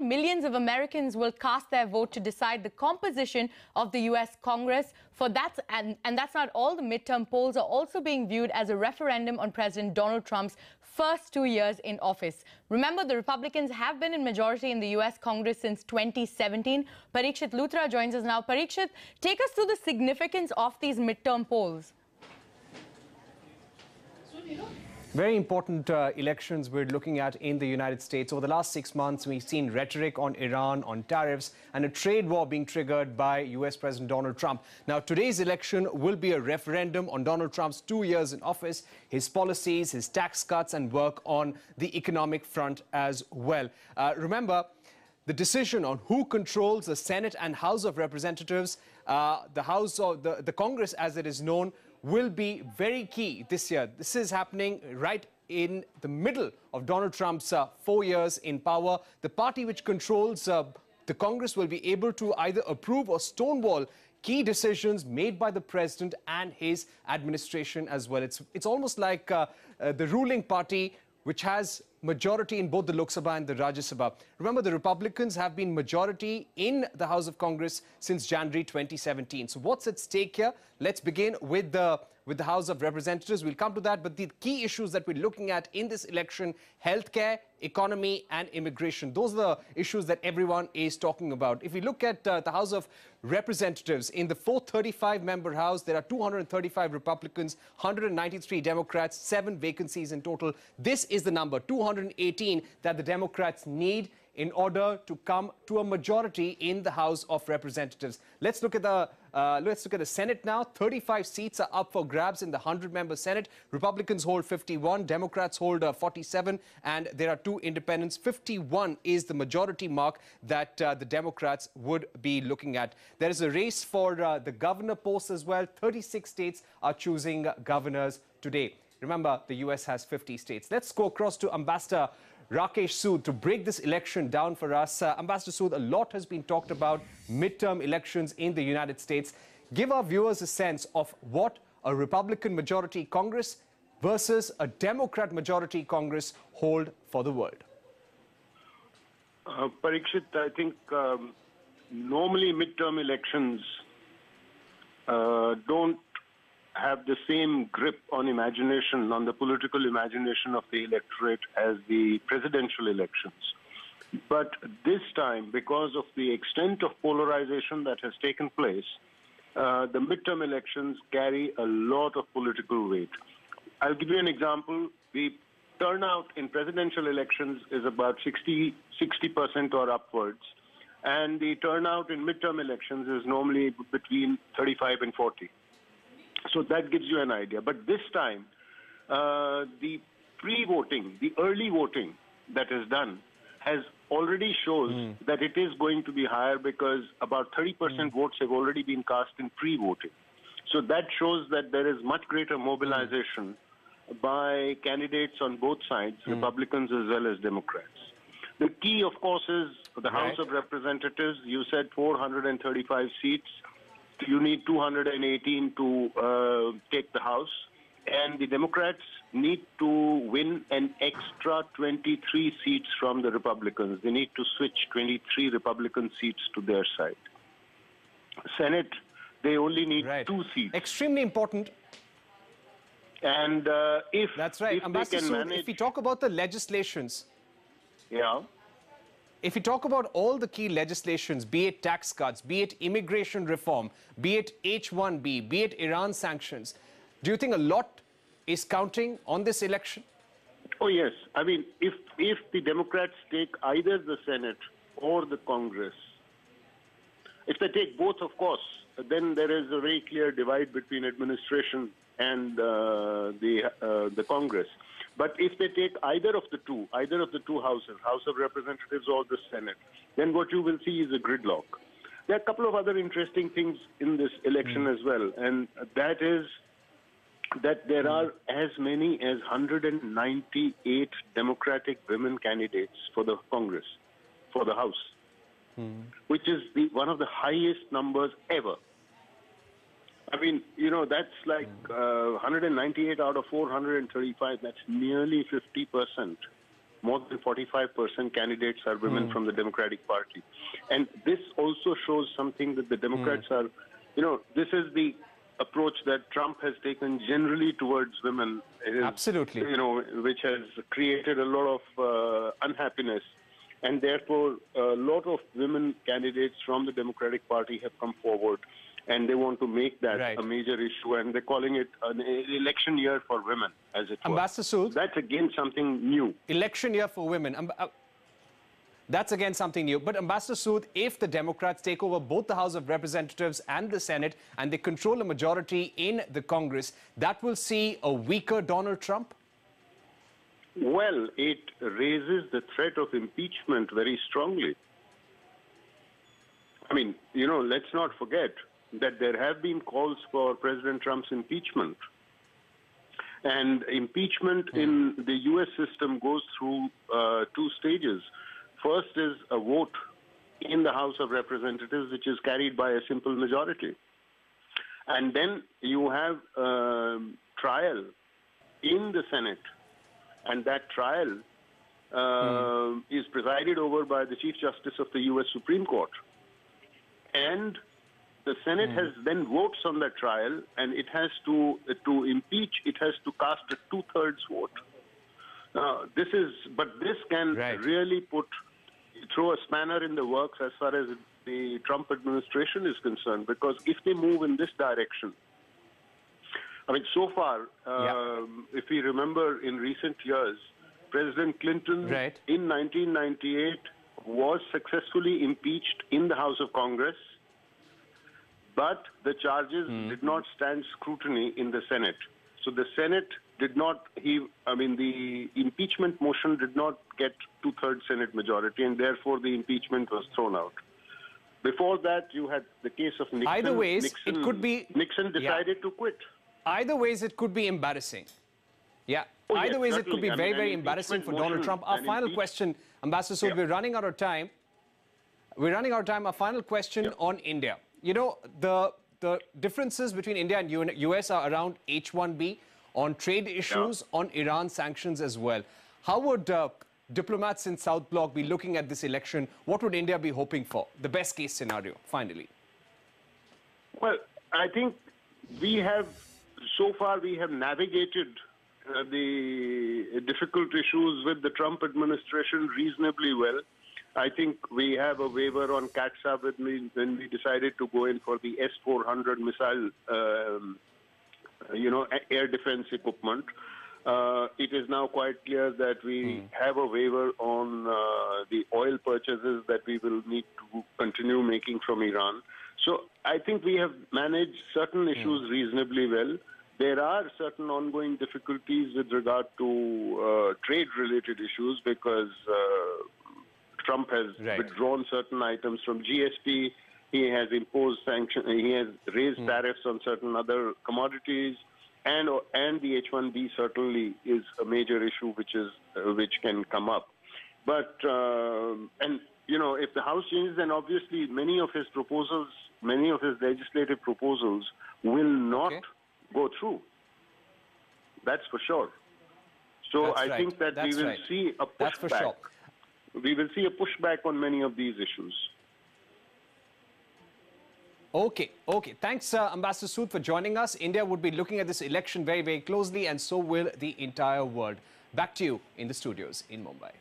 millions of Americans will cast their vote to decide the composition of the U.S. Congress. And that's not all. The midterm polls are also being viewed as a referendum on President Donald Trump's first 2 years in office. Remember, the Republicans have been in majority in the U.S. Congress since 2017. Parikshit Luthra joins us now. Parikshit, take us through the significance of these midterm polls. Very important elections we're looking at in the United States. Over the last 6 months, we've seen rhetoric on Iran, on tariffs, and a trade war being triggered by US President Donald Trump. Now, today's election will be a referendum on Donald Trump's 2 years in office, his policies, his tax cuts, and work on the economic front as well. Remember, the decision on who controls the Senate and House of Representatives, the Congress as it is known, will be very key this year. This is happening right in the middle of Donald Trump's 4 years in power. The party which controls the Congress will be able to either approve or stonewall key decisions made by the president and his administration as well. It's almost like the ruling party which has majority in both the Lok Sabha and the Rajya Sabha. Remember, the Republicans have been majority in the House of Congress since January 2017. So what's at stake here? Let's begin with the House of Representatives. We'll come to that. But the key issues that we're looking at in this election: healthcare, economy, and immigration. Those are the issues that everyone is talking about. If we look at the House of Representatives, in the 435-member House, there are 235 Republicans, 193 Democrats, 7 vacancies in total. This is the number, 218, that the Democrats need in order to come to a majority in the House of Representatives. Let's look at the Senate now. 35 seats are up for grabs in the 100-member Senate. Republicans hold 51, Democrats hold 47, and there are 2 independents. 51 is the majority mark that the Democrats would be looking at. There is a race for the governor post as well. 36 states are choosing governors today. Remember, the US has 50 states. Let's go across to Ambassador Rakesh Sood to break this election down for us. Ambassador Sood, a lot has been talked about midterm elections in the United States. Give our viewers a sense of what a Republican majority Congress versus a Democrat majority Congress hold for the world. Parikshit, I think normally midterm elections don't have the same grip on imagination, on the political imagination of the electorate as the presidential elections. But this time, because of the extent of polarization that has taken place, the midterm elections carry a lot of political weight. I'll give you an example. The turnout in presidential elections is about 60% or upwards, and the turnout in midterm elections is normally between 35 and 40. So that gives you an idea. But this time, the pre-voting, the early voting that is done has already shows that it is going to be higher, because about 30% votes have already been cast in pre-voting. So that shows that there is much greater mobilization by candidates on both sides, Republicans as well as Democrats. The key, of course, is the House of Representatives. You said 435 seats. You need 218 to take the House. And the Democrats need to win an extra 23 seats from the Republicans. They need to switch 23 Republican seats to their side. Senate, they only need 2 seats. Extremely important. And if that's right, Ambassador Sood, if we talk about the legislations, if we talk about all the key legislations, be it tax cuts, be it immigration reform, be it H-1B, be it Iran sanctions, do you think a lot is counting on this election? Oh, yes. I mean, if the Democrats take either the Senate or the Congress, if they take both, of course, then there is a very clear divide between administration and the Congress. But if they take either of the two houses, House of Representatives or the Senate, then what you will see is a gridlock. There are a couple of other interesting things in this election as well, and that is that there are as many as 198 Democratic women candidates for the Congress, for the House, which is one of the highest numbers ever. I mean, you know, that's like 198 out of 435. That's nearly 50% more than 45% candidates are women from the Democratic Party. And this also shows something that the Democrats are, this is the approach that Trump has taken generally towards women. Absolutely. Which has created a lot of unhappiness. And therefore, a lot of women candidates from the Democratic Party have come forward, and they want to make that a major issue, and they're calling it an election year for women, as it were. Ambassador Sood, that's again something new. Election year for women. That's again something new. But Ambassador Sood, if the Democrats take over both the House of Representatives and the Senate, and they control a majority in the Congress, that will see a weaker Donald Trump? Well, it raises the threat of impeachment very strongly. I mean, let's not forget that there have been calls for President Trump's impeachment. And impeachment in the U.S. system goes through two stages. First is a vote in the House of Representatives, which is carried by a simple majority. And then you have trial in the Senate. And that trial is presided over by the Chief Justice of the U.S. Supreme Court. And the Senate has then votes on that trial, and it has to impeach, it has to cast a two-thirds vote. This can really throw a spanner in the works as far as the Trump administration is concerned, because if they move in this direction, I mean, so far, if we remember in recent years, President Clinton in 1998 was successfully impeached in the House of Congress, but the charges did not stand scrutiny in the Senate. So the Senate did not, the impeachment motion did not get two-thirds Senate majority, and therefore the impeachment was thrown out. Before that, you had the case of Nixon. Either ways, it could be... Nixon decided to quit. Either ways, it could be embarrassing. Either ways, it could be very, very embarrassing for Donald Trump. Our final question, Ambassador Sood, we're running out of time. Our final question on India. The differences between India and US are around H-1B, on trade issues, on Iran sanctions as well. How would diplomats in South Bloc be looking at this election? What would India be hoping for? The best case scenario, finally. Well, I think so far we have navigated the difficult issues with the Trump administration reasonably well. I think we have a waiver on CATSA when we decided to go in for the S-400 missile, air defense equipment. It is now quite clear that we have a waiver on the oil purchases that we will need to continue making from Iran. So I think we have managed certain issues reasonably well. There are certain ongoing difficulties with regard to trade-related issues because Trump has withdrawn certain items from GSP. He has imposed sanctions. He has raised tariffs on certain other commodities, and the H-1B certainly is a major issue which can come up. But if the House changes, then obviously many of his legislative proposals will not go through. That's for sure. So I think that we will see a pushback. That's for sure. We will see a pushback on many of these issues. Okay. Thanks, Ambassador Sood, for joining us. India would be looking at this election very, very closely, and so will the entire world. Back to you in the studios in Mumbai.